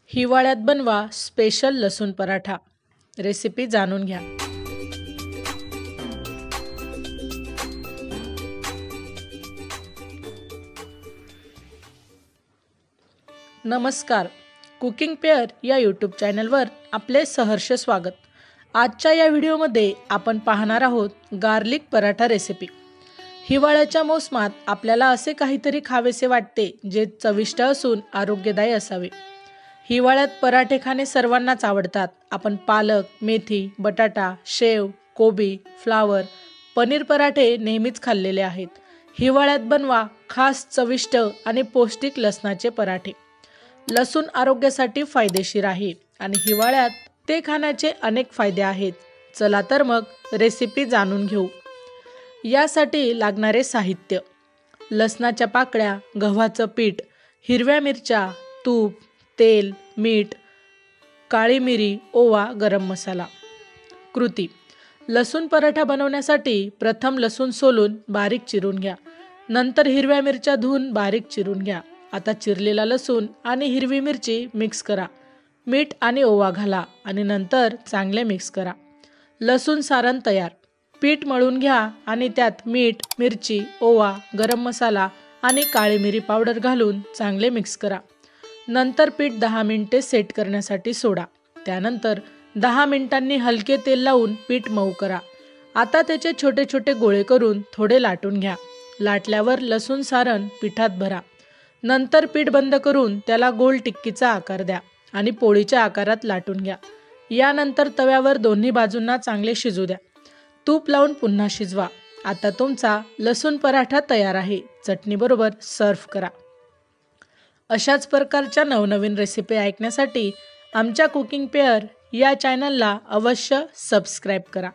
हिवाळ्यात बनवा स्पेशल लसूण पराठा। रेसिपी जाणून घ्या। नमस्कार, कुकिंग पेअर या यूट्यूब चॅनलवर आपले सहर्ष स्वागत। आजच्या या व्हिडिओमध्ये आपण पाहणार आहोत गार्लिक पराठा रेसिपी। हिवाळ्याच्या मोसमात आपल्याला असे काहीतरी खावेसे वाटते जे चविष्ट असून आरोग्यदायी असावे। हिवाळ्यात पराठे खाणे सर्वांनाच आवडतात। आपण पालक, मेथी, बटाटा, शेव, कोबी, फ्लावर, पनीर पराठे नेहमीच खाल्लेले आहेत। हिवाळ्यात बनवा खास चविष्ट आणि पौष्टिक लसणाचे पराठे। लसूण आरोग्यासाठी फायदेशीर आहे आणि हिवाळ्यात ते खाण्याचे अनेक फायदे आहेत। चला तर मग रेसिपी जाणून घेऊ। यासाठी लागणारे साहित्य: लसणाच्या पाकळ्या, गव्हाचं पीठ, हिरव्या मिरच्या, तूप, तेल, मीठ, काळी मिरी, ओवा, गरम मसाला। कृती: लसूण पराठा बनवण्यासाठी प्रथम लसूण सोलून बारीक चिरून घ्या। नंतर हिरव्या मिरच्या धुवून बारीक चिरून घ्या। आता चिरलेला लसूण आणि हिरवी मिरची मिक्स करा। मीठ आणि ओवा घाला आणि नंतर चांगले मिक्स करा। लसूण सारण तयार। पीठ मळून घ्या आणि त्यात मीठ, मिरची, ओवा, गरम मसाला आणि काळी मिरी पावडर घालून चांगले मिक्स करा। नंतर पीठ 10 मिनिटे सेट करण्यासाठी सोडा। त्यानंतर 10 मिनिटांनी हलके तेल लावून पीठ मऊ करा। आता त्याचे छोटे छोटे गोळे करून थोडे लाटून घ्या। लाटल्यावर लसूण सारण पिठात भरा। नंतर पीठ बंद करून त्याला गोल टिक्कीचा आकार द्या आणि पोळीच्या आकारात लाटून घ्या। यानंतर तव्यावर दोन्ही बाजूंना चांगले शिजू द्या। तूप लावून पुन्हा शिजवा। आता तुमचा लसूण पराठा तयार आहे। चटणीबरोबर सर्व्ह करा। अशाच प्रकारच्या नवनवीन रेसिपी ऐकण्यासाठी आमच्या कुकिंग पेअर या चॅनलला अवश्य सबस्क्राईब करा।